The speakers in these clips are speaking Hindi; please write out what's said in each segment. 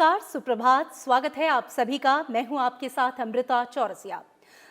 नमस्कार, सुप्रभात। स्वागत है आप सभी का। मैं हूं आपके साथ अमृता चौरसिया।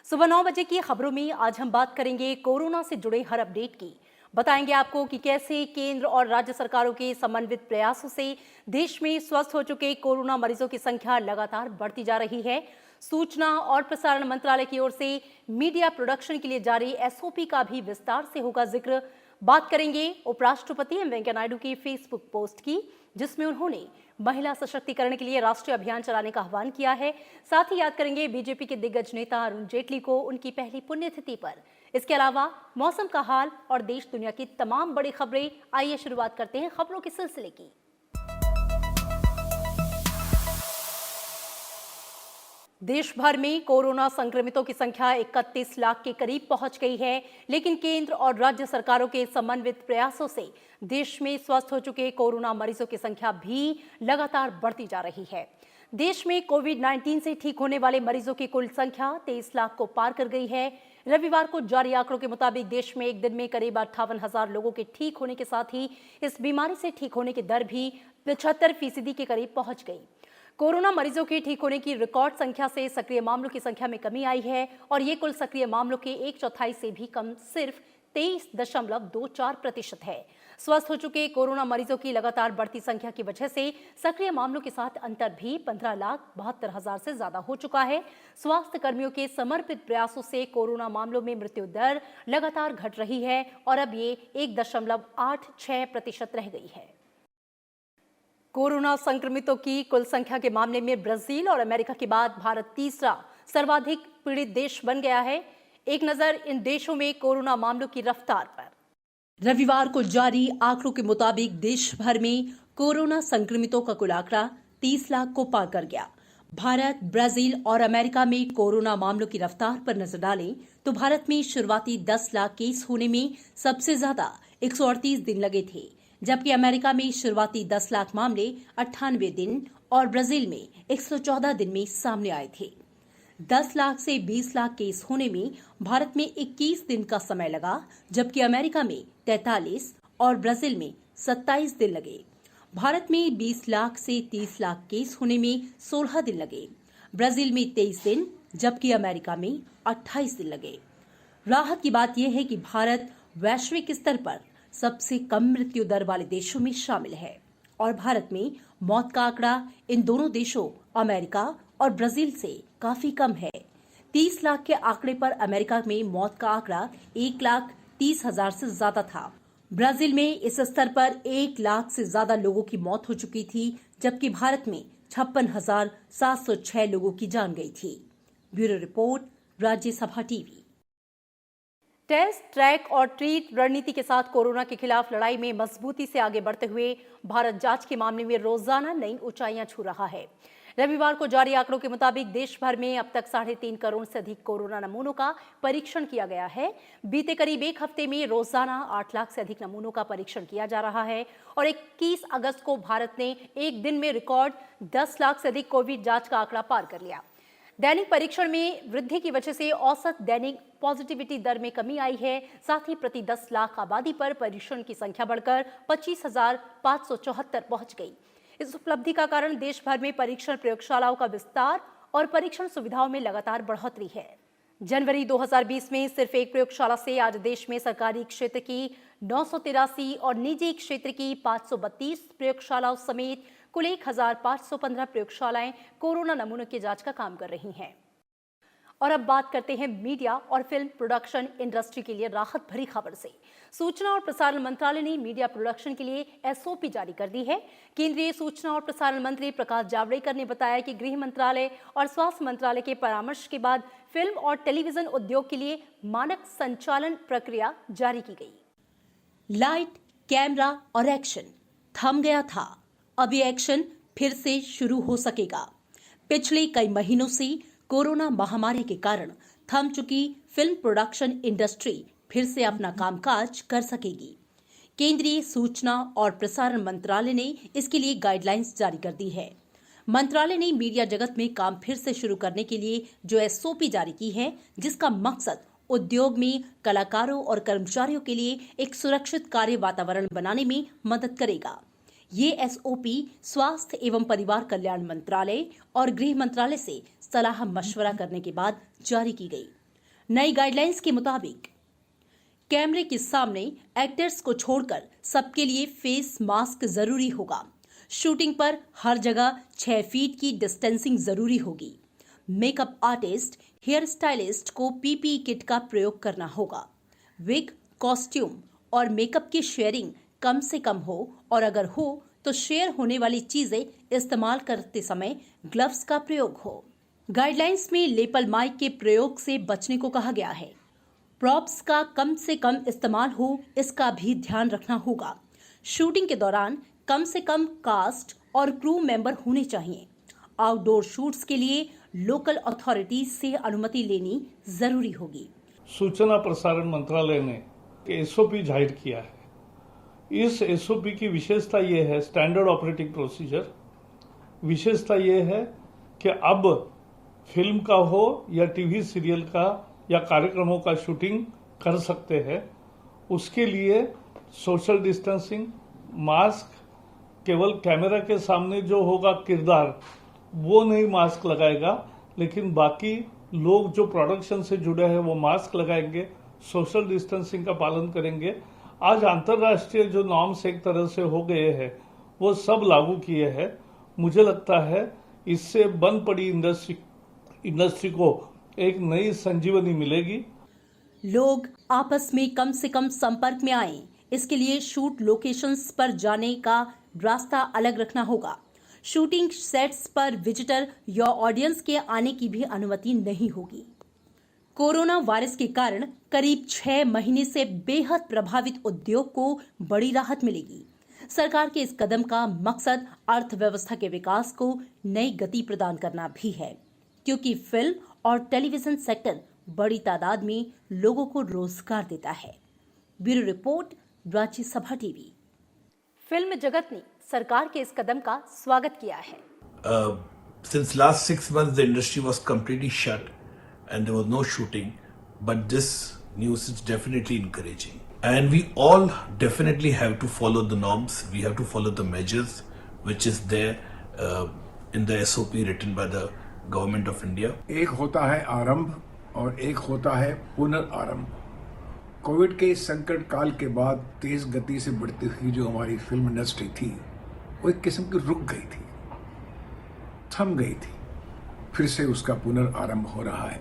सुबह 9 बजे की खबरों में आज हम बात करेंगे कोरोना से जुड़े हर अपडेट की। बताएंगे आपको कि कैसे केंद्र और राज्य सरकारों के समन्वित प्रयासों से देश में स्वस्थ हो चुके कोरोना मरीजों की संख्या लगातार बढ़ती जा रही है। सूचना और प्रसारण मंत्रालय की ओर से मीडिया प्रोडक्शन के लिए जारी एसओपी का भी विस्तार से होगा जिक्र। बात करेंगे उपराष्ट्रपति एम वेंकैया नायडू की फेसबुक पोस्ट की, जिसमें उन्होंने महिला सशक्तिकरण के लिए राष्ट्रीय अभियान चलाने का आह्वान किया है। साथ ही याद करेंगे बीजेपी के दिग्गज नेता अरुण जेटली को उनकी पहली पुण्यतिथि पर। इसके अलावा मौसम का हाल और देश दुनिया की तमाम बड़ी खबरें। आइए शुरुआत करते हैं खबरों के सिलसिले की। देश भर में कोरोना संक्रमितों की संख्या 31 लाख के करीब पहुंच गई है, लेकिन केंद्र और राज्य सरकारों के समन्वित प्रयासों से देश में स्वस्थ हो चुके कोरोना मरीजों की संख्या भी लगातार बढ़ती जा रही है। देश में कोविड-19 से ठीक होने वाले मरीजों की कुल संख्या 23 लाख को पार कर गई है। रविवार को जारी आंकड़ों के मुताबिक देश में एक दिन में करीब 58,000 लोगों के ठीक होने के साथ ही इस बीमारी से ठीक होने की दर भी 75% के करीब पहुंच गई। कोरोना मरीजों के ठीक होने की रिकॉर्ड संख्या से सक्रिय मामलों की संख्या में कमी आई है और ये कुल सक्रिय मामलों के 1/4 से भी कम सिर्फ 23.24% है। स्वस्थ हो चुके कोरोना मरीजों की लगातार बढ़ती संख्या की वजह से सक्रिय मामलों के साथ अंतर भी 15,72,000 से ज्यादा हो चुका है। स्वास्थ्य कर्मियों के समर्पित प्रयासों से कोरोना मामलों में मृत्यु दर लगातार घट रही है और अब ये 1.86% रह गई है। कोरोना संक्रमितों की कुल संख्या के मामले में ब्राजील और अमेरिका के बाद भारत तीसरा सर्वाधिक पीड़ित देश बन गया है। एक नजर इन देशों में कोरोना मामलों की रफ्तार पर। रविवार को जारी आंकड़ों के मुताबिक देश भर में कोरोना संक्रमितों का कुल आंकड़ा 30 लाख को पार कर गया। भारत, ब्राजील और अमेरिका में कोरोना मामलों की रफ्तार पर नजर डालें तो भारत में शुरुआती 10 लाख केस होने में सबसे ज्यादा 138 दिन लगे थे, जबकि अमेरिका में शुरुआती 10 लाख मामले 98 दिन और ब्राजील में 114 दिन में सामने आए थे। 10 लाख से 20 लाख केस होने में भारत में 21 दिन का समय लगा, जबकि अमेरिका में 43 और ब्राजील में 27 दिन लगे। भारत में 20 लाख से 30 लाख केस होने में 16 दिन लगे, ब्राजील में 23 दिन, जबकि अमेरिका में 28 दिन लगे। राहत की बात यह है कि भारत वैश्विक स्तर पर सबसे कम मृत्यु दर वाले देशों में शामिल है और भारत में मौत का आंकड़ा इन दोनों देशों अमेरिका और ब्राजील से काफी कम है। 30 लाख के आंकड़े पर अमेरिका में मौत का आंकड़ा 1,30,000 से ज्यादा था। ब्राजील में इस स्तर पर 1 लाख से ज्यादा लोगों की मौत हो चुकी थी, जबकि भारत में 56,706 लोगों की जान गई थी। Bureau report, Rajya Sabha TV. Test, track और ट्रीट रणनीति के साथ कोरोना के खिलाफ लड़ाई में मजबूती से आगे बढ़ते हुए भारत जांच के मामले में रोजाना नई ऊंचाइयां छू रहा है। रविवार को जारी आंकड़ों के मुताबिक देश भर में अब तक 3.5 करोड़ से अधिक कोरोना नमूनों का परीक्षण किया गया है। बीते करीब एक हफ्ते में रोजाना 8 लाख से अधिक नमूनों का परीक्षण किया जा रहा है और 21 अगस्त को भारत ने एक दिन में रिकॉर्ड 10 लाख से अधिक कोविड जांच का आंकड़ा पार कर लिया। दैनिक परीक्षण में वृद्धि की वजह से औसत दैनिक पॉजिटिविटी दर में कमी आई है। साथ ही प्रति 10 लाख आबादी पर परीक्षण की संख्या बढ़कर 25,574 पहुंच गई। इस उपलब्धि का कारण देश भर में परीक्षण प्रयोगशालाओं का विस्तार और परीक्षण सुविधाओं में लगातार बढ़ोतरी है। जनवरी 2020 में सिर्फ एक प्रयोगशाला से आज देश में सरकारी क्षेत्र की 983 और निजी क्षेत्र की 532 प्रयोगशालाओं समेत कुल 1,515 प्रयोगशालाएं कोरोना नमूनों की जांच का काम कर रही हैं। और अब बात करते हैं मीडिया और फिल्म प्रोडक्शन इंडस्ट्री के लिए राहत भरी खबर से। सूचना और प्रसारण मंत्रालय ने मीडिया प्रोडक्शन के लिए एसओपी जारी कर दी है। केंद्रीय सूचना और प्रसारण मंत्री प्रकाश जावड़ेकर ने बताया कि गृह मंत्रालय और स्वास्थ्य मंत्रालय के परामर्श के बाद फिल्म और टेलीविजन उद्योग के लिए मानक संचालन प्रक्रिया जारी की गई। लाइट, कैमरा और एक्शन थम गया था, अब ये एक्शन फिर से शुरू हो सकेगा। पिछले कई महीनों से कोरोना महामारी के कारण थम चुकी फिल्म प्रोडक्शन इंडस्ट्री फिर से अपना कामकाज कर सकेगी। केंद्रीय सूचना और प्रसारण मंत्रालय ने इसके लिए गाइडलाइंस जारी कर दी है। मंत्रालय ने मीडिया जगत में काम फिर से शुरू करने के लिए जो एसओपी जारी की है, जिसका मकसद उद्योग में कलाकारों और कर्मचारियों के लिए एक सुरक्षित कार्य वातावरण बनाने में मदद करेगा। ये एसओपी स्वास्थ्य एवं परिवार कल्याण मंत्रालय और गृह मंत्रालय से सलाह मशवरा करने के बाद जारी की गई। नई गाइडलाइंस के मुताबिक कैमरे के सामने एक्टर्स को छोड़कर सबके लिए फेस मास्क जरूरी होगा। शूटिंग पर हर जगह 6 फीट की डिस्टेंसिंग जरूरी होगी। मेकअप आर्टिस्ट, हेयर स्टाइलिस्ट को पीपीई किट का प्रयोग करना होगा। विग, कॉस्ट्यूम और मेकअप की शेयरिंग कम से कम हो और अगर हो तो शेयर होने वाली चीजें इस्तेमाल करते समय ग्लव्स का प्रयोग हो। गाइडलाइंस में लेपल माइक के प्रयोग से बचने को कहा गया है। प्रॉप्स का कम से कम इस्तेमाल हो, इसका भी ध्यान रखना होगा। शूटिंग के दौरान कम से कम कास्ट और क्रू मेंबर होने चाहिए। आउटडोर शूट्स के लिए लोकल अथॉरिटीज से अनुमति लेनी जरूरी होगी। सूचना प्रसारण मंत्रालय ने एसओपी जाहिर किया है। इस एसओपी की विशेषता यह है, स्टैंडर्ड ऑपरेटिंग प्रोसीजर, विशेषता यह है कि अब फिल्म का हो या टीवी सीरियल का या कार्यक्रमों का शूटिंग कर सकते हैं। उसके लिए सोशल डिस्टेंसिंग, मास्क, केवल कैमरा के सामने जो होगा किरदार वो नहीं मास्क लगाएगा, लेकिन बाकी लोग जो प्रोडक्शन से जुड़े हैं वो मास्क लगाएंगे, सोशल डिस्टेंसिंग का पालन करेंगे। आज अंतर्राष्ट्रीय जो नॉर्म्स एक तरह से हो गए हैं वो सब लागू किए हैं। मुझे लगता है इससे बंद पड़ी इंडस्ट्री को एक नई संजीवनी मिलेगी। लोग आपस में कम से कम संपर्क में आएं। इसके लिए शूट लोकेशंस पर जाने का रास्ता अलग रखना होगा। शूटिंग सेट्स पर विजिटर या ऑडियंस के आने की भी अनुमति नहीं होगी। कोरोना वायरस के कारण करीब 6 महीने से बेहद प्रभावित उद्योग को बड़ी राहत मिलेगी। सरकार के इस कदम का मकसद अर्थव्यवस्था के विकास को नई गति प्रदान करना भी है, क्योंकि फिल्म और टेलीविजन सेक्टर बड़ी तादाद में लोगों को रोजगार देता है। Bureau report, Rajya Sabha TV. Film जगत ने सरकार के इस कदम का स्वागत किया है। Since last 6 months the industry was completely shut and there was no shooting, but this news is definitely encouraging. And we all definitely have to follow the norms. We have to follow the measures which is there in the SOP written by the government of India. एक होता है आरंभ और एक होता है पुनर्आरंभ। कोविड के इस संकट काल के बाद तेज गति से बढ़ती हुई जो हमारी फिल्म इंडस्ट्री थी वो एक किस्म की रुक गई थी, थम गई थी। फिर से उसका पुनर्आरंभ हो रहा है।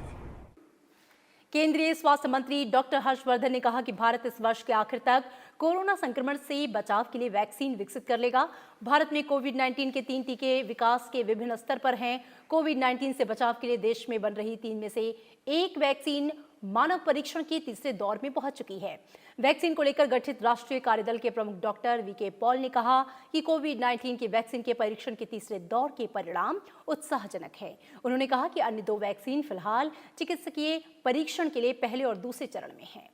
केंद्रीय स्वास्थ्य मंत्री डॉक्टर हर्षवर्धन ने कहा कि भारत इस वर्ष के आखिर तक कोरोना संक्रमण से बचाव के लिए वैक्सीन विकसित कर लेगा। भारत में कोविड-19 के 3 टीके विकास के विभिन्न स्तर पर हैं। कोविड-19 से बचाव के लिए देश में बन रही 3 में से एक वैक्सीन मानव परीक्षण के तीसरे दौर में पहुंच चुकी है। वैक्सीन को लेकर गठित राष्ट्रीय कार्यदल के प्रमुख डॉक्टर वीके पॉल ने कहा कि कोविड-19 की वैक्सीन के परीक्षण के तीसरे दौर के परिणाम उत्साहजनक है। उन्होंने कहा कि अन्य 2 वैक्सीन फिलहाल चिकित्सकीय परीक्षण के लिए पहले और दूसरे चरण में हैं।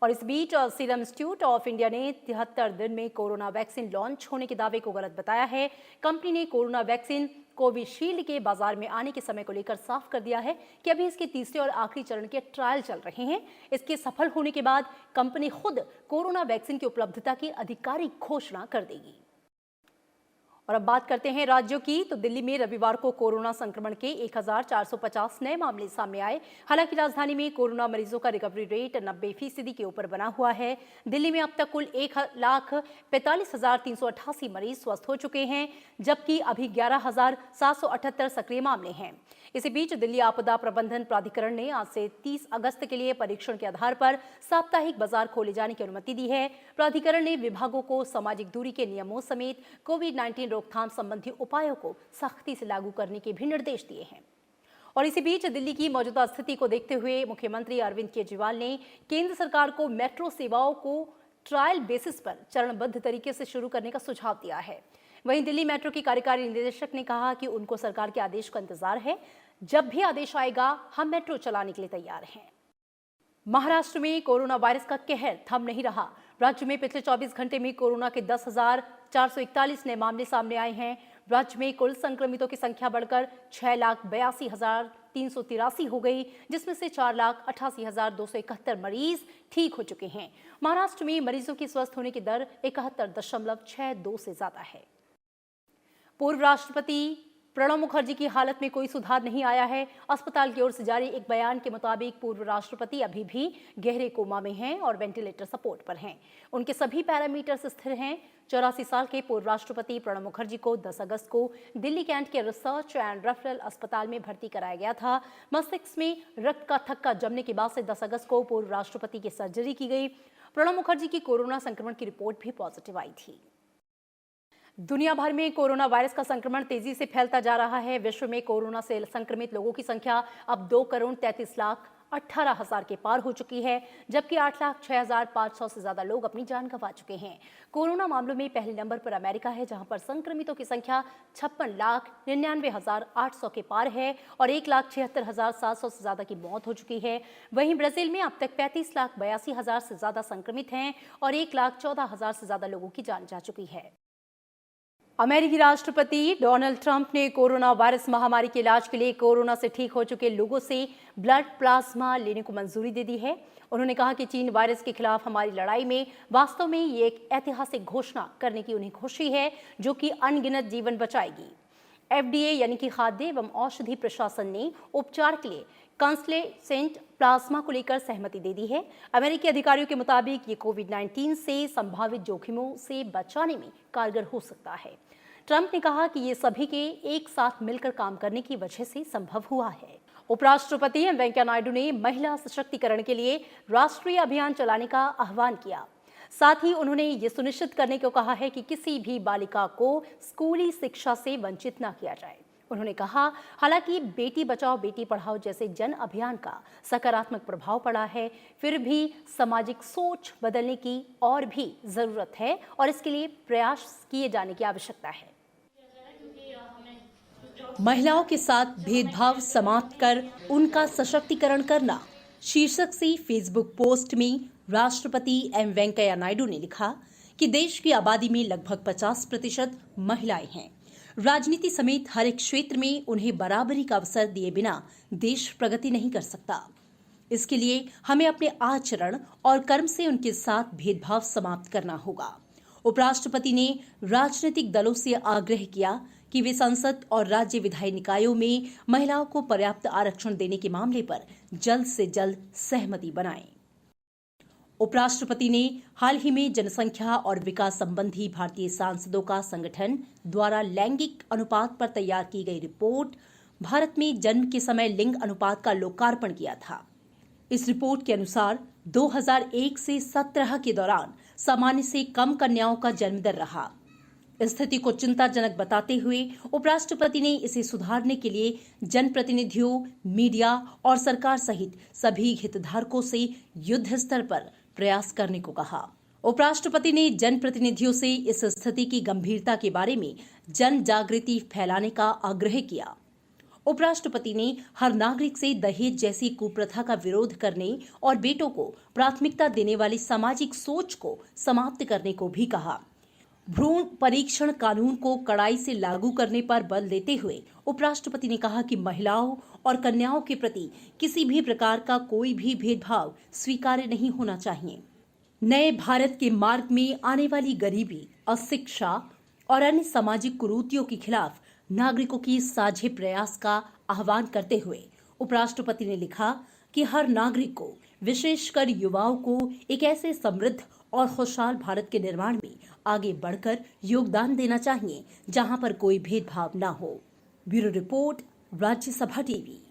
और इस बीच सीरम इंस्टीट्यूट ऑफ इंडिया ने 73 दिन में कोरोना वैक्सीन लॉन्च होने के दावे को गलत बताया है। कंपनी ने कोरोना वैक्सीन कोविशील्ड के बाजार में आने के समय को लेकर साफ कर दिया है कि अभी इसके तीसरे और आखिरी चरण के ट्रायल चल रहे हैं। इसके सफल होने के बाद कंपनी खुद कोरोना वैक्सीन की उपलब्धता की आधिकारिक घोषणा कर देगी। और अब बात करते हैं राज्यों की, तो दिल्ली में रविवार को कोरोना संक्रमण के 1450 नए मामले सामने आए। हालांकि राजधानी में कोरोना मरीजों का रिकवरी रेट 90% के ऊपर बना हुआ है। दिल्ली में अब तक कुल 1,45,388 मरीज स्वस्थ हो चुके हैं, जबकि अभी 11,778 सक्रिय मामले हैं। इसी बीच दिल्ली आपदा प्रबंधन प्राधिकरण ने आज से 30 अगस्त के लिए परीक्षण के आधार पर साप्ताहिक बाजार खोले जाने की अनुमति दी है। प्राधिकरण ने विभागों को सामाजिक दूरी के नियमों समेत कोविड-19 रोकथाम संबंधी उपायों को सख्ती से लागू करने के भी निर्देश दिए हैं। और इसी बीच दिल्ली की मौजूदा स्थिति को देखते हुए मुख्यमंत्री अरविंद केजरीवाल ने केंद्र सरकार को मेट्रो सेवाओं को ट्रायल बेसिस पर चरणबद्ध तरीके से शुरू करने का सुझाव दिया है। वहीं दिल्ली मेट्रो की कार्यकारी निदेशक ने कहा कि उनको सरकार के आदेश का इंतजार है। जब भी आदेश आएगा हम मेट्रो चलाने के लिए तैयार हैं। महाराष्ट्र में कोरोना वायरस का कहर थम नहीं रहा। राज्य में पिछले 24 घंटे में कोरोना के 10,441 नए मामले सामने आए हैं। राज्य में कुल संक्रमितों की संख्या बढ़कर 6,82,383 हो गई, जिसमें से 4,88,271 मरीज ठीक हो चुके हैं। महाराष्ट्र में मरीजों की स्वस्थ होने की दर 71.62 से ज्यादा है। पूर्व राष्ट्रपति प्रणब मुखर्जी की हालत में कोई सुधार नहीं आया है। अस्पताल की ओर से जारी एक बयान के मुताबिक पूर्व राष्ट्रपति अभी भी गहरे कोमा में हैं और वेंटिलेटर सपोर्ट पर हैं। उनके सभी पैरामीटर्स स्थिर हैं। 84 साल के पूर्व राष्ट्रपति प्रणब मुखर्जी को 10 अगस्त को दिल्ली कैंट के रिसर्च एंड रेफरल अस्पताल में भर्ती कराया गया था। मस्तिष्क में रक्त का थक्का जमने के बाद से 10 अगस्त को पूर्व राष्ट्रपति की सर्जरी की गई। प्रणब मुखर्जी की कोरोना संक्रमण की रिपोर्ट भी पॉजिटिव आई थी। दुनिया भर में कोरोना वायरस का संक्रमण तेजी से फैलता जा रहा है। विश्व में कोरोना से संक्रमित लोगों की संख्या अब 2,33,18,000 के पार हो चुकी है, जबकि 8,06,500 से ज्यादा लोग अपनी जान गंवा चुके हैं। कोरोना मामलों में पहले नंबर पर अमेरिका है, जहां पर संक्रमितों की संख्या 56,99,800 के पार है और 1,76,700 से ज्यादा की मौत हो चुकी है। वहीं ब्राजील में अब तक 35,82,000 से ज्यादा संक्रमित हैं और 1,14,000 से ज्यादा लोगों की जान जा चुकी है। अमेरिकी राष्ट्रपति डोनाल्ड ट्रंप ने कोरोना वायरस महामारी के इलाज के लिए कोरोना से ठीक हो चुके लोगों से ब्लड प्लाज्मा लेने को मंजूरी दे दी है। उन्होंने कहा कि चीन वायरस के खिलाफ हमारी लड़ाई में वास्तव में ये एक ऐतिहासिक घोषणा करने की उन्हें खुशी है, जो कि अनगिनत जीवन बचाएगी। FDA यानी कि खाद्य एवं औषधि प्रशासन ने उपचार के लिए कंसलेसेंट प्लाज्मा को लेकर सहमति दे दी है। अमेरिकी अधिकारियों के मुताबिक ये कोविड-19 से संभावित जोखिमों से बचाने में कारगर हो सकता है। ट्रंप ने कहा कि ये सभी के एक साथ मिलकर काम करने की वजह से संभव हुआ है। उपराष्ट्रपति एम वेंकैया नायडू ने महिला सशक्तिकरण के लिए राष्ट्रीय अभियान चलाने का आह्वान किया। साथ ही उन्होंने ये सुनिश्चित करने को कहा है कि किसी भी बालिका को स्कूली शिक्षा से वंचित न किया जाए। उन्होंने कहा, हालांकि बेटी बचाओ बेटी पढ़ाओ जैसे जन अभियान का सकारात्मक प्रभाव पड़ा है, फिर भी सामाजिक सोच बदलने की और भी जरूरत है और इसके लिए प्रयास किए जाने की आवश्यकता है। महिलाओं के साथ भेदभाव समाप्त कर उनका सशक्तिकरण करना शीर्षक से फेसबुक पोस्ट में राष्ट्रपति एम वेंकैया नायडू ने लिखा कि देश की आबादी में लगभग 50% महिलाएं हैं। राजनीति समेत हर एक क्षेत्र में उन्हें बराबरी का अवसर दिए बिना देश प्रगति नहीं कर सकता। इसके लिए हमें अपने आचरण और कर्म से उनके साथ भेदभाव समाप्त करना होगा। उपराष्ट्रपति ने राजनीतिक दलों से आग्रह किया कि वे संसद और राज्य विधायी निकायों में महिलाओं को पर्याप्त आरक्षण देने के मामले पर जल्द से जल्द सहमति बनाएं। उपराष्ट्रपति ने हाल ही में जनसंख्या और विकास संबंधी भारतीय सांसदों का संगठन द्वारा लैंगिक अनुपात पर तैयार की गई रिपोर्ट भारत में जन्म के समय लिंग अनुपात का लोकार्पण किया था। इस रिपोर्ट के अनुसार 2001 से 17 के दौरान सामान्य से कम कन्याओं का जन्म दर रहा। स्थिति को चिंताजनक बताते हुए उपराष्ट्रपति ने इसे सुधारने के लिए जनप्रतिनिधियों, मीडिया और सरकार सहित सभी हितधारकों से युद्ध स्तर पर प्रयास करने को कहा। उपराष्ट्रपति ने जनप्रतिनिधियों से इस स्थिति की गंभीरता के बारे में जन जागृति फैलाने का आग्रह किया। उपराष्ट्रपति ने हर नागरिक से दहेज जैसी कुप्रथा का विरोध करने और बेटों को प्राथमिकता देने वाली सामाजिक सोच को समाप्त करने को भी कहा। भ्रूण परीक्षण कानून को कड़ाई से लागू करने पर बल देते हुए उपराष्ट्रपति ने कहा कि महिलाओं और कन्याओं के प्रति किसी भी प्रकार का कोई भी भेदभाव स्वीकार्य नहीं होना चाहिए। नए भारत के मार्ग में आने वाली गरीबी, अशिक्षा और अन्य सामाजिक कुरीतियों के खिलाफ नागरिकों की साझे प्रयास का आह्वान करते हुए उपराष्ट्रपति ने लिखा कि हर नागरिक को, विशेषकर युवाओं को, एक ऐसे समृद्ध और खुशहाल भारत के निर्माण में आगे बढ़कर योगदान देना चाहिए जहां पर कोई भेदभाव न हो। Bureau report, Rajya Sabha TV.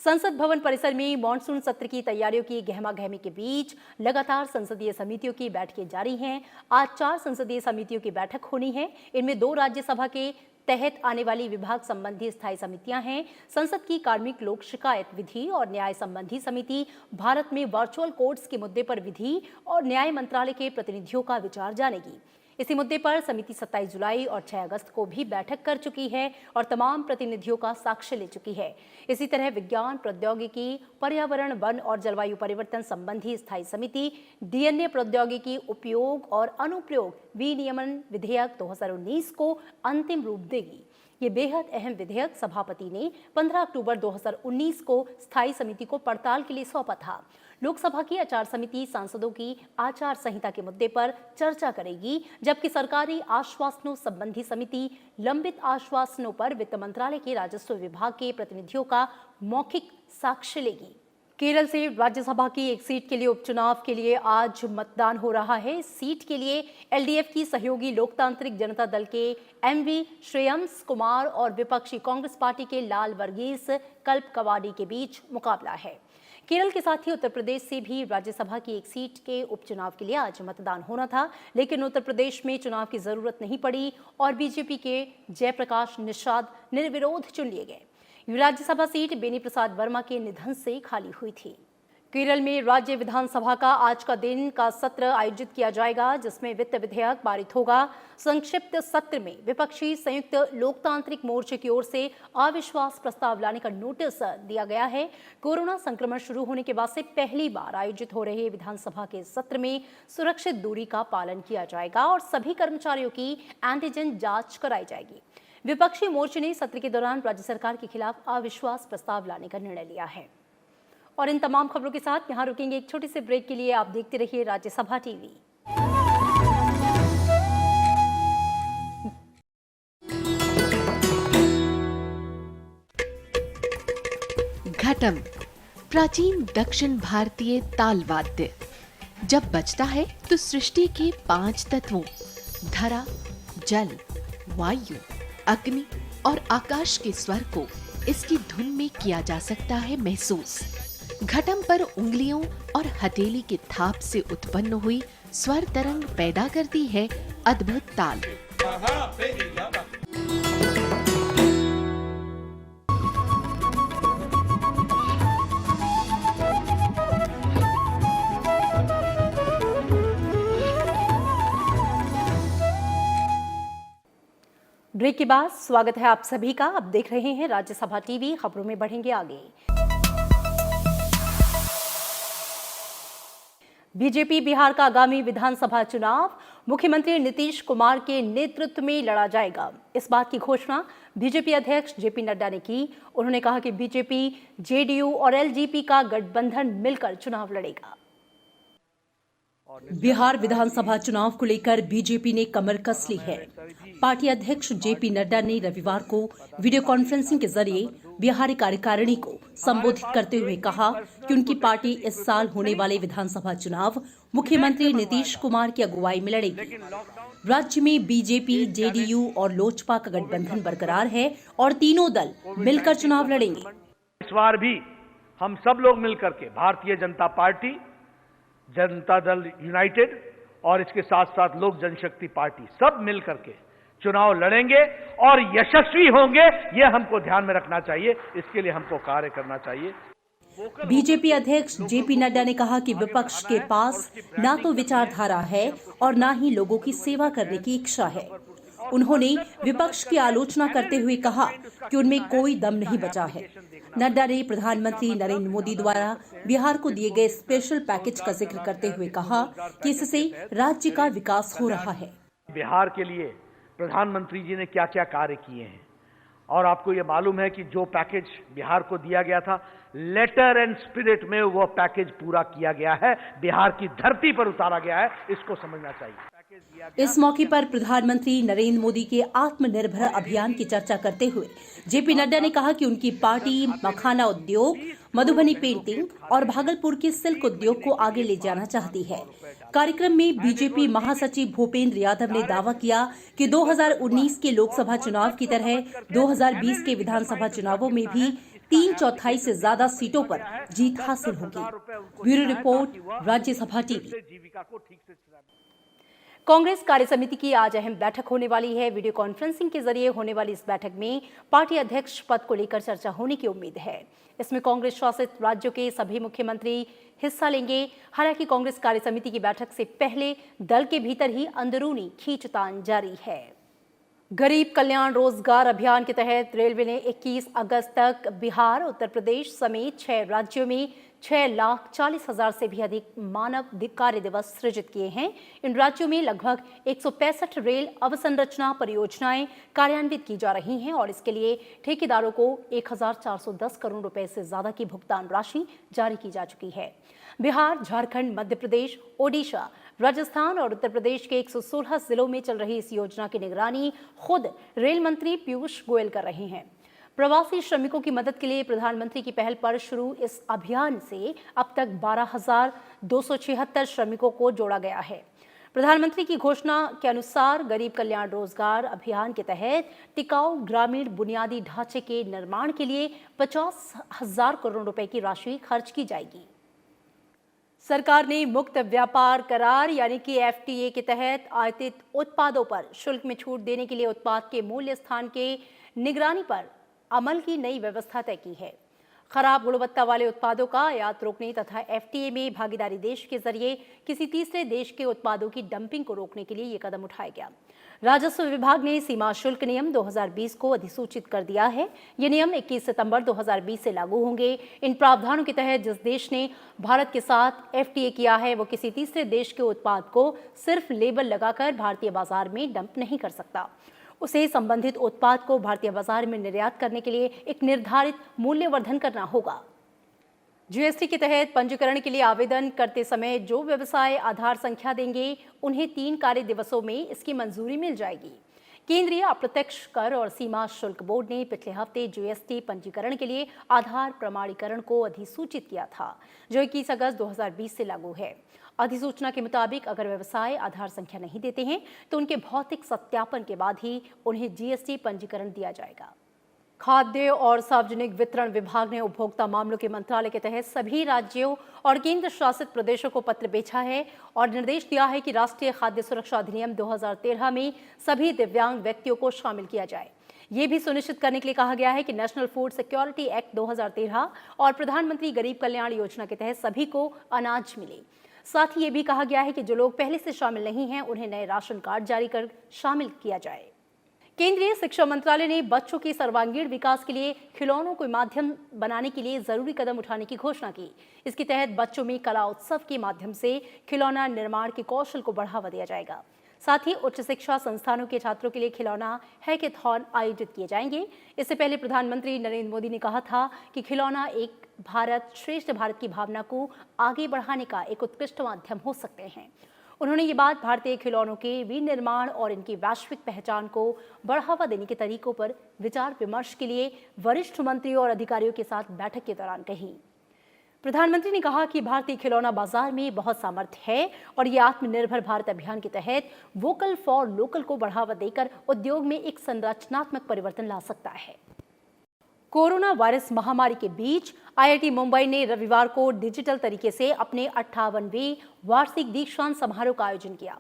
संसद भवन परिसर में मॉनसून सत्र की तैयारियों की गहमागहमी के बीच लगातार संसदीय समितियों की बैठकें जारी हैं। आज 4 संसदीय समितियों की बैठक होनी है। इनमें 2 राज्यसभा के तहत आने वाली विभाग संबंधी स्थायी समितियां हैं। संसद की कार्मिक लोक शिकायत विधि और न्याय संबंधी समिति भारत में वर्चुअल कोर्ट्स के मुद्दे पर विधि और न्याय मंत्रालय के प्रतिनिधियों का विचार जानेगी। इसी मुद्दे पर समिति 27 जुलाई और 6 अगस्त को भी बैठक कर चुकी है और तमाम प्रतिनिधियों का साक्ष्य ले चुकी है। इसी तरह विज्ञान, प्रौद्योगिकी, पर्यावरण, वन और जलवायु परिवर्तन संबंधी स्थायी समिति DNA प्रौद्योगिकी उपयोग और अनुप्रयोग विनियमन विधेयक 2019 को अंतिम रूप देगी। ये बेहद अहम विधेयक सभापति ने 15 अक्टूबर 2019 को स्थायी समिति को पड़ताल के लिए सौंपा था। लोकसभा की आचार समिति सांसदों की आचार संहिता के मुद्दे पर चर्चा करेगी, जबकि सरकारी आश्वासनों संबंधी समिति लंबित आश्वासनों पर वित्त मंत्रालय के राजस्व विभाग के प्रतिनिधियों का मौखिक साक्ष्य लेगी। केरल से राज्यसभा की एक सीट के लिए उपचुनाव के लिए आज मतदान हो रहा है। इस सीट के लिए एलडीएफ की सहयोगी लोकतांत्रिक जनता दल के एमवी श्रेयंस कुमार और विपक्षी कांग्रेस पार्टी के लाल वर्गीस कल्प कवाडी के बीच मुकाबला है। केरल के साथ ही उत्तर प्रदेश से भी राज्यसभा की एक सीट के उपचुनाव के लिए आज मतदान होना था, लेकिन उत्तर प्रदेश में चुनाव की जरूरत नहीं पड़ी और बीजेपी के जयप्रकाश निषाद निर्विरोध चुन लिए गए। राज्यसभा सीट बेनी प्रसाद वर्मा के निधन से खाली हुई थी। केरल में राज्य विधानसभा का आज का दिन का सत्र आयोजित किया जाएगा, जिसमें वित्त विधेयक पारित होगा। संक्षिप्त सत्र में विपक्षी संयुक्त लोकतांत्रिक मोर्चे की ओर से अविश्वास प्रस्ताव लाने का नोटिस दिया गया है। कोरोना संक्रमण शुरू होने के बाद से पहली बार आयोजित हो रहे विधानसभा के सत्र में सुरक्षित दूरी का पालन किया जाएगा और सभी कर्मचारियों की एंटीजन जांच कराई जाएगी। विपक्षी मोर्चे ने सत्र के दौरान राज्य सरकार के खिलाफ अविश्वास प्रस्ताव लाने का निर्णय लिया है। और इन तमाम खबरों के साथ यहां रुकेंगे एक छोटे से ब्रेक के लिए। आप देखते रहिए राज्यसभा टीवी। घटम प्राचीन दक्षिण भारतीय ताल वाद्य जब बजता है तो सृष्टि के 5 तत्वों धरा, जल, वायु, अग्नि और आकाश के स्वर को इसकी धुन में किया जा सकता है महसूस। घटम पर उंगलियों और हथेली के थाप से उत्पन्न हुई स्वर तरंग पैदा करती है अद्भुत ताल। ब्रेक के बाद स्वागत है आप सभी का। आप देख रहे हैं राज्यसभा टीवी। खबरों में बढ़ेंगे आगे। बीजेपी बिहार का आगामी विधानसभा चुनाव मुख्यमंत्री नीतीश कुमार के नेतृत्व में लड़ा जाएगा। इस बात की घोषणा बीजेपी अध्यक्ष जेपी नड्डा ने की। उन्होंने कहा कि बीजेपी, जेडीयू और एलजेपी का गठबंधन मिलकर चुनाव लड़ेगा। बिहार विधानसभा चुनाव को लेकर बीजेपी ने कमर कस ली है। पार्टी अध्यक्ष जेपी नड्डा ने रविवार को वीडियो कॉन्फ्रेंसिंग के जरिए बिहारी कार्यकारिणी को संबोधित करते हुए कहा कि उनकी पार्टी इस साल होने वाले विधानसभा चुनाव मुख्यमंत्री नीतीश कुमार की अगुवाई में लड़ेगी। राज्य में बीजेपी, जेडीयू और लोजपा का गठबंधन बरकरार है और तीनों दल मिलकर चुनाव लड़ेंगे। इस बार भी हम सब लोग मिलकर के भारतीय जनता पार्टी, जनता दल यूनाइटेड और इसके साथ साथ लोक जनशक्ति पार्टी सब मिलकर के चुनाव लड़ेंगे और यशस्वी होंगे। ये हमको ध्यान में रखना चाहिए, इसके लिए हमको कार्य करना चाहिए। बीजेपी अध्यक्ष जेपी नड्डा ने कहा कि विपक्ष के पास ना तो विचारधारा है और ना ही लोगों की सेवा करने की इच्छा है। उन्होंने विपक्ष की आलोचना करते हुए कहा कि उनमें कोई दम नहीं बचा है। नड्डा ने प्रधानमंत्री नरेंद्र मोदी द्वारा बिहार को दिए गए स्पेशल पैकेज का जिक्र करते हुए कहा कि इससे राज्य का विकास हो रहा है। बिहार के लिए प्रधानमंत्री जी ने क्या क्या कार्य किए हैं और आपको ये मालूम है कि जो पैकेज बिहार को दिया गया था, लेटर एंड स्पिरिट में वो पैकेज पूरा किया गया है, बिहार की धरती पर उतारा गया है। इसको समझना चाहिए। इस मौके पर प्रधानमंत्री नरेंद्र मोदी के आत्मनिर्भर अभियान की चर्चा करते हुए जेपी नड्डा ने कहा कि उनकी पार्टी मखाना उद्योग, मधुबनी पेंटिंग और भागलपुर के सिल्क उद्योग को आगे ले जाना चाहती है। कार्यक्रम में बीजेपी महासचिव भूपेंद्र यादव ने दावा किया कि 2019 के लोकसभा चुनाव की तरह 2020 के विधानसभा चुनावों में भी 3/4 से ज्यादा सीटों पर जीत हासिल होगी। Bureau report, Rajya Sabha TV. Congress कार्यसमिति की आज अहम बैठक होने वाली है। वीडियो कॉन्फ्रेंसिंग के जरिए होने वाली इस बैठक में पार्टी अध्यक्ष पद को लेकर चर्चा होने की उम्मीद है। इसमें कांग्रेस शासित राज्यों के सभी मुख्यमंत्री हिस्सा लेंगे। हालांकि कांग्रेस कार्यसमिति की बैठक से पहले दल के भीतर ही अंदरूनी खींचतान जारी है। गरीब कल्याण रोजगार अभियान के तहत रेलवे ने 21 अगस्त तक बिहार, उत्तर प्रदेश समेत 6 राज्यों में 6,40,000 से भी अधिक मानव कार्य दिवस सृजित किए हैं। इन राज्यों में लगभग 165 रेल अवसंरचना परियोजनाएं कार्यान्वित की जा रही हैं और इसके लिए ठेकेदारों को 1,410 करोड़ रुपए से ज्यादा की भुगतान राशि जारी की जा चुकी है। बिहार, झारखंड, मध्य प्रदेश, ओडिशा, राजस्थान और उत्तर प्रदेश के 116 जिलों में चल रही इस योजना की निगरानी खुद रेल मंत्री पीयूष गोयल कर रहे हैं। प्रवासी श्रमिकों की मदद के लिए प्रधानमंत्री की पहल पर शुरू इस अभियान से अब तक 12,276 श्रमिकों को जोड़ा गया है। प्रधानमंत्री की घोषणा के अनुसार गरीब कल्याण रोजगार अभियान के तहत टिकाऊ ग्रामीण बुनियादी ढांचे के निर्माण के लिए 50,000 करोड़ रुपए की राशि खर्च की जाएगी। सरकार ने मुक्त व्यापार करार यानी कि FTA के तहत आयातित उत्पादों पर शुल्क में छूट देने के लिए उत्पाद के मूल्य स्थान के निगरानी पर अमल की नई व्यवस्था तय की है। खराब गुणवत्ता वाले उत्पादों का आयात रोकने तथा FTA में भागीदारी देश के जरिए किसी तीसरे देश के उत्पादों की डंपिंग को रोकने के लिए ये कदम उठाया गया। राजस्व विभाग ने सीमा शुल्क नियम 2020 को अधिसूचित कर दिया है। ये नियम 21 सितंबर 2020 से लागू होंगे। इन प्रावधानों के तहत जिस देश ने भारत के साथ FTA किया है वो किसी तीसरे देश के उत्पाद को सिर्फ लेबल लगाकर भारतीय बाजार में डंप नहीं कर सकता। उसे संबंधित उत्पाद को भारतीय बाजार में निर्यात करने के लिए एक निर्धारित मूल्यवर्धन करना होगा। GST के तहत पंजीकरण के लिए आवेदन करते समय जो व्यवसाय आधार संख्या देंगे उन्हें 3 कार्य दिवसों में इसकी मंजूरी मिल जाएगी। केंद्रीय अप्रत्यक्ष कर और सीमा शुल्क बोर्ड ने पिछले हफ्ते GST पंजीकरण के लिए आधार प्रमाणीकरण को अधिसूचित किया था, जो 21 अगस्त 2020 से लागू है। अधिसूचना के मुताबिक अगर व्यवसाय आधार संख्या नहीं देते हैं तो उनके भौतिक सत्यापन के बाद ही उन्हें GST पंजीकरण दिया जाएगा। खाद्य और सार्वजनिक वितरण विभाग ने उपभोक्ता मामलों के मंत्रालय के तहत सभी राज्यों और केंद्र शासित प्रदेशों को पत्र भेजा है और निर्देश दिया है कि राष्ट्रीय खाद्य सुरक्षा अधिनियम 2013 में सभी दिव्यांग व्यक्तियों को शामिल किया जाए। ये भी सुनिश्चित करने के लिए कहा गया है कि नेशनल फूड सिक्योरिटी एक्ट 2013 और प्रधानमंत्री गरीब कल्याण योजना के तहत सभी को अनाज मिले। साथ ही ये भी कहा गया है कि जो लोग पहले से शामिल नहीं हैं उन्हें नए राशन कार्ड जारी कर शामिल किया जाए। केंद्रीय शिक्षा मंत्रालय ने बच्चों के सर्वांगीण विकास के लिए खिलौनों को माध्यम बनाने के लिए जरूरी कदम उठाने की घोषणा की। इसके तहत बच्चों में कला उत्सव के माध्यम से खिलौना निर्माण के कौशल को बढ़ावा दिया जाएगा। साथ ही उच्च शिक्षा संस्थानों के छात्रों के लिए खिलौना हैकेथॉन आयोजित किए जाएंगे। इससे पहले प्रधानमंत्री नरेंद्र मोदी ने कहा था कि खिलौना एक भारत श्रेष्ठ भारत की भावना को आगे बढ़ाने का एक उत्कृष्ट माध्यम हो सकते हैं। उन्होंने ये बात भारतीय खिलौनों के विनिर्माण और इनकी वैश्विक पहचान को बढ़ावा देने के तरीकों पर विचार विमर्श के लिए वरिष्ठ मंत्रियों और अधिकारियों के साथ बैठक के दौरान कही। प्रधानमंत्री ने कहा कि भारतीय खिलौना बाजार में बहुत सामर्थ्य है और ये आत्मनिर्भर भारत अभियान के तहत वोकल फॉर लोकल को बढ़ावा देकर उद्योग में एक संरचनात्मक परिवर्तन ला सकता है। कोरोना वायरस महामारी के बीच IIT मुंबई ने रविवार को डिजिटल तरीके से अपने 58वें वार्षिक दीक्षांत समारोह का आयोजन किया।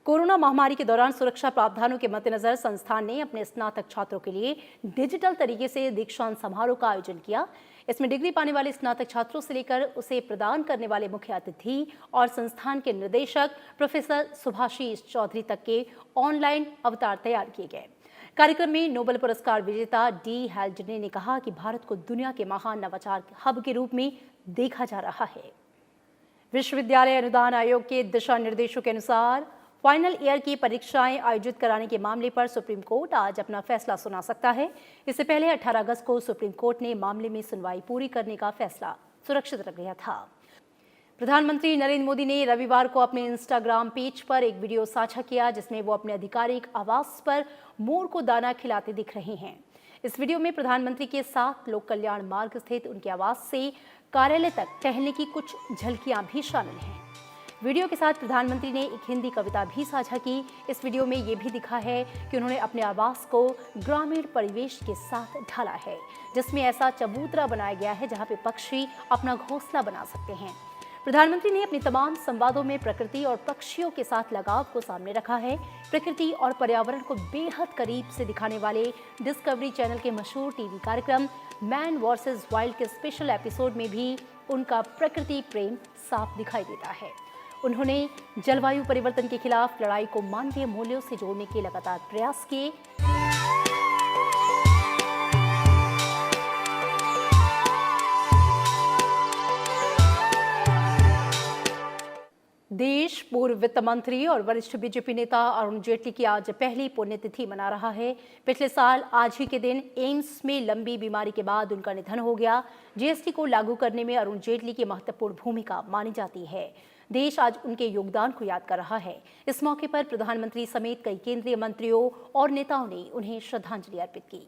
कोरोना महामारी के दौरान सुरक्षा प्रावधानों के मद्देनजर संस्थान ने अपने स्नातक छात्रों के लिए डिजिटल तरीके से दीक्षांत समारोह का आयोजन किया। इसमें डिग्री पाने वाले स्नातक छात्रों से लेकर उसे प्रदान करने वाले मुख्य अतिथि और संस्थान के निदेशक प्रोफेसर सुभाषीष चौधरी तक के ऑनलाइन अवतार तैयार किए गए। कार्यक्रम में नोबेल पुरस्कार विजेता D. हैल्डने ने कहा कि भारत को दुनिया के महान नवाचार हब के रूप में देखा जा रहा है। विश्वविद्यालय अनुदान आयोग के दिशा निर्देशों के अनुसार फाइनल ईयर की परीक्षाएं आयोजित कराने के मामले पर सुप्रीम कोर्ट आज अपना फैसला सुना सकता है। इससे पहले 18 अगस्त को सुप्रीम कोर्ट ने मामले में सुनवाई पूरी करने का फैसला सुरक्षित रख लिया था। प्रधानमंत्री नरेंद्र मोदी ने रविवार को अपने इंस्टाग्राम पेज पर एक वीडियो साझा किया जिसमें वो अपने आधिकारिक आवास पर मोर को दाना खिलाते दिख रहे हैं। इस वीडियो में प्रधानमंत्री के साथ लोक कल्याण मार्ग स्थित उनके आवास से कार्यालय तक टहलने की कुछ झलकियां भी शामिल हैं। वीडियो के साथ प्रधानमंत्री ने एक हिंदी कविता भी साझा की। इस वीडियो में ये भी दिखा है कि उन्होंने अपने आवास को ग्रामीण परिवेश के साथ ढाला है, जिसमें ऐसा चबूतरा बनाया गया है जहां पे पक्षी अपना घोंसला बना सकते हैं। प्रधानमंत्री ने अपने तमाम संवादों में प्रकृति और पक्षियों के साथ लगाव को सामने रखा है। प्रकृति और पर्यावरण को बेहद करीब से दिखाने वाले डिस्कवरी चैनल के मशहूर टीवी कार्यक्रम मैन वर्सेस वाइल्ड के स्पेशल एपिसोड में भी उनका प्रकृति प्रेम साफ दिखाई देता है। उन्होंने जलवायु परिवर्तन के खिलाफ लड़ाई को मानवीय मूल्यों से जोड़ने के लगातार प्रयास किए। देश पूर्व वित्त मंत्री और वरिष्ठ बीजेपी नेता अरुण जेटली की आज पहली पुण्यतिथि मना रहा है। पिछले साल आज ही के दिन एम्स में लंबी बीमारी के बाद उनका निधन हो गया। जीएसटी को लागू करने में अरुण जेटली की महत्वपूर्ण भूमिका मानी जाती है। देश आज उनके योगदान को याद कर रहा है। इस मौके पर प्रधानमंत्री समेत कई केंद्रीय मंत्रियों और नेताओं ने उन्हें श्रद्धांजलि अर्पित की।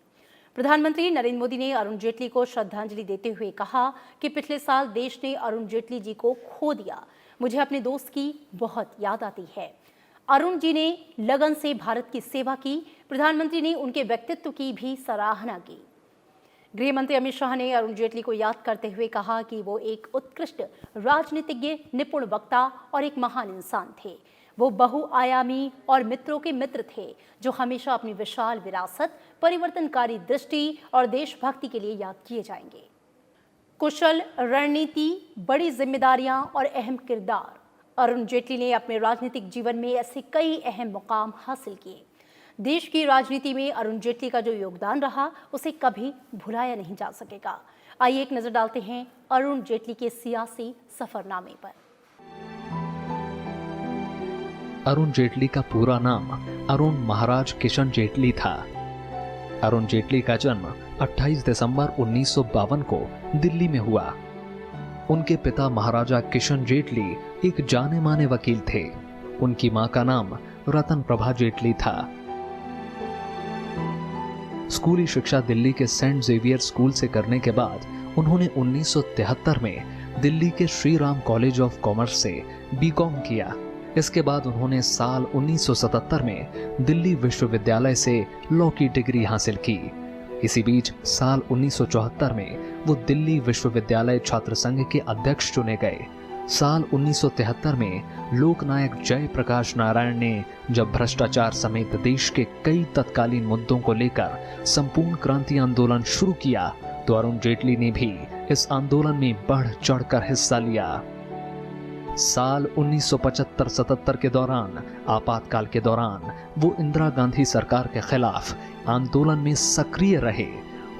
प्रधानमंत्री नरेंद्र मोदी ने अरुण जेटली को श्रद्धांजलि देते हुए कहा कि पिछले साल देश ने अरुण जेटली जी को खो दिया। मुझे अपने दोस्त की बहुत याद आती है। अरुण जी ने लगन से भारत की सेवा की। प्रधानमंत्री ने उनके व्यक्तित्व की भी सराहना की। गृह मंत्री अमित शाह ने अरुण जेटली को याद करते हुए कहा कि वो एक उत्कृष्ट राजनीतिज्ञ, निपुण वक्ता और एक महान इंसान थे। वो बहुआयामी और मित्रों के मित्र थे जो हमेशा अपनी विशाल विरासत, परिवर्तनकारी दृष्टि और देशभक्ति के लिए याद किए जाएंगे। कुशल रणनीति, बड़ी जिम्मेदारियां और अहम किरदार। अरुण जेटली ने अपने राजनीतिक जीवन में ऐसे कई अहम मुकाम हासिल किए। देश की राजनीति में अरुण जेटली का जो योगदान रहा उसे कभी भुलाया नहीं जा सकेगा। आइए एक नजर डालते हैं अरुण जेटली के सियासी सफरनामे पर। अरुण जेटली का पूरा नाम अरुण महाराज किशन जेटली था। अरुण जेटली का जन्म 28 दिसंबर 1952 को दिल्ली में हुआ। उनके पिता महाराजा किशन जेटली एक जाने माने वकील थे। उनकी मां का नाम रतन प्रभा जेटली था। स्कूली शिक्षा दिल्ली के सेंट जेवियर स्कूल से करने के बाद उन्होंने 1973 में दिल्ली के Shri Ram college of commerce से बीकॉम किया। इसके बाद उन्होंने साल 1977 में दिल्ली विश्वविद्यालय से लॉ की डिग्री हासिल की। इसी बीच साल 1974 में वो दिल्ली विश्वविद्यालय छात्र संघ के अध्यक्ष चुने गए। साल 1973 में लोकनायक जयप्रकाश नारायण ने जब भ्रष्टाचार समेत देश के कई तत्कालीन मुद्दों को लेकर संपूर्ण क्रांति आंदोलन शुरू किया तो अरुण जेटली ने भी इस आंदोलन में बढ़ चढ़कर हिस्सा लिया। साल 1975-77 के दौरान, आपातकाल के दौरान वो इंदिरा गांधी सरकार के खिलाफ आंदोलन में सक्रिय रहे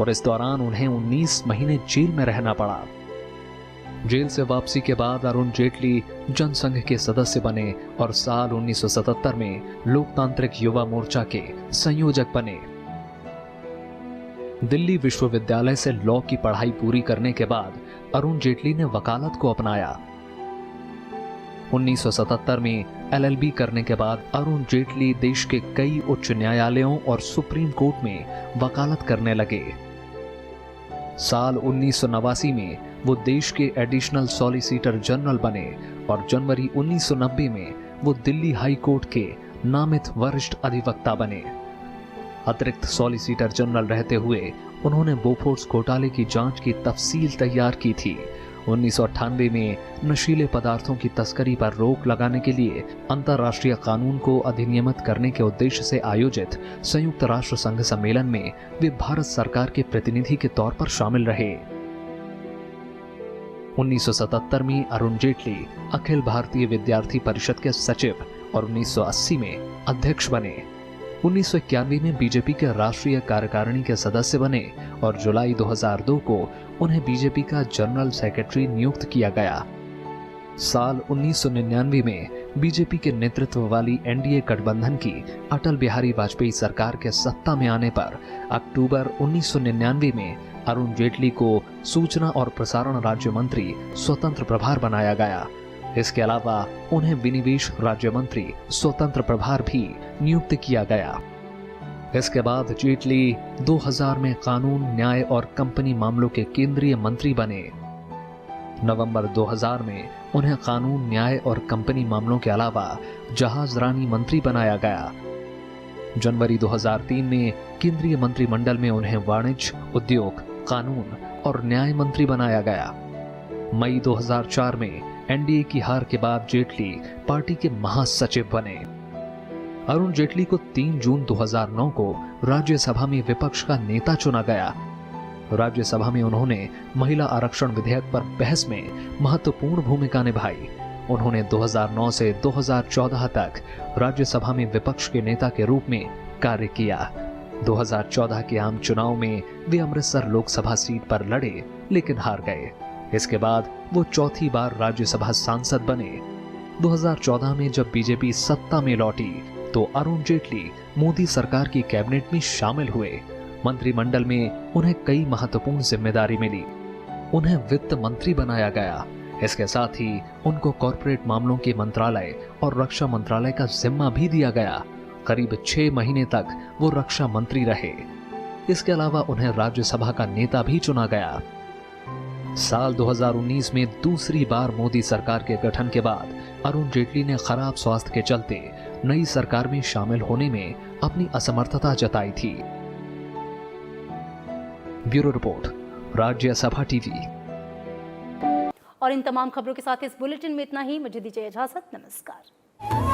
और इस दौरान उन्हें 19 महीने जेल में रहना पड़ा। जेल से वापसी के बाद अरुण जेटली जनसंघ के सदस्य बने और साल 1977 में लोकतांत्रिक युवा मोर्चा के संयोजक बने। दिल्ली विश्वविद्यालय से लॉ की पढ़ाई पूरी करने के बाद अरुण जेटली ने वकालत को अपनाया। 1977 में एलएलबी करने के बाद अरुण जेटली देश के कई उच्च न्यायालयों और सुप्रीम कोर्ट में वकालत करने लगे। साल 1989 में वो देश के एडिशनल सॉलिसिटर जनरल बने और जनवरी 1990 में वो दिल्ली हाई कोर्ट के नामित वरिष्ठ अधिवक्ता बने। अतिरिक्त सॉलिसिटर जनरल रहते हुए उन्होंने बोफोर्स घोटाले की जांच की तफसील तैयार की थी। 1998 में नशीले पदार्थों की तस्करी पर रोक लगाने के लिए अंतर्राष्ट्रीय कानून को अधिनियमित करने के उद्देश्य से आयोजित संयुक्त राष्ट्र संघ सम्मेलन में वे भारत सरकार के प्रतिनिधि के तौर पर शामिल रहे। 1977 में अरुण जेटली अखिल भारतीय विद्यार्थी परिषद के सचिव और 1980 में अध्यक्ष बने। 1991 में बीजेपी के राष्ट्रीय कार्यकारिणी के सदस्य बने और जुलाई 2002 को उन्हें बीजेपी का जनरल सेक्रेटरी नियुक्त किया गया। साल 1999 में बीजेपी के नेतृत्व वाली एनडीए गठबंधन की अटल बिहारी वाजपेयी सरकार के सत्ता में आने पर अक्टूबर 1999 में अरुण जेटली को सूचना और प्रसारण राज्य मंत्री स्वतंत्र प्रभार बनाया गया। इसके अलावा उन्हें विनिवेश राज्य मंत्री स्वतंत्र प्रभार भी नियुक्त किया गया। इसके बाद जेटली 2000 में कानून, न्याय और कंपनी मामलों के केंद्रीय मंत्री बने। नवंबर 2000 में उन्हें कानून, न्याय और कंपनी मामलों के अलावा जहाजरानी मंत्री बनाया गया। जनवरी 2003 में केंद्रीय मंत्रिमंडल में उन्हें वाणिज्य, उद्योग, कानून और न्याय मंत्री बनाया गया। मई 2004 में एनडीए की हार के बाद जेटली पार्टी के महासचिव बने। अरुण जेटली को 3 जून 2009 को राज्यसभा में विपक्ष का नेता चुना गया। राज्यसभा में उन्होंने महिला आरक्षण विधेयक पर बहस में महत्वपूर्ण भूमिका निभाई। उन्होंने 2009 से 2014 तक राज्यसभा में विपक्ष के नेता के रूप में कार्य किया। 2014 के आम चुनाव में वे अमृतसर लोकसभा सीट पर लड़े लेकिन हार गए। इसके बाद वो चौथी बार राज्यसभा सांसद बने। 2014 में जब बीजेपी सत्ता में लौटी तो अरुण जेटली मोदी सरकार की कैबिनेट में शामिल हुए। मंत्रिमंडल में उन्हें कई महत्वपूर्ण जिम्मेदारी मिली। उन्हें वित्त मंत्री बनाया गया। इसके साथ ही उनको कॉरपोरेट मामलों के मंत्रालय और रक्षा मंत्रालय का जिम्मा भी दिया गया। करीब 6 महीने तक वो रक्षा मंत्री रहे। इसके अलावा उन्हें राज्यसभा का नेता भी चुना गया। साल 2019 में दूसरी बार मोदी सरकार के गठन के बाद अरुण जेटली ने खराब स्वास्थ्य के चलते नई सरकार में शामिल होने में अपनी असमर्थता जताई थी। Bureau report, Rajya Sabha TV. और इन तमाम खबरों के साथ इस बुलेटिन में इतना ही। मुझे दीजिए इजाजत। नमस्कार।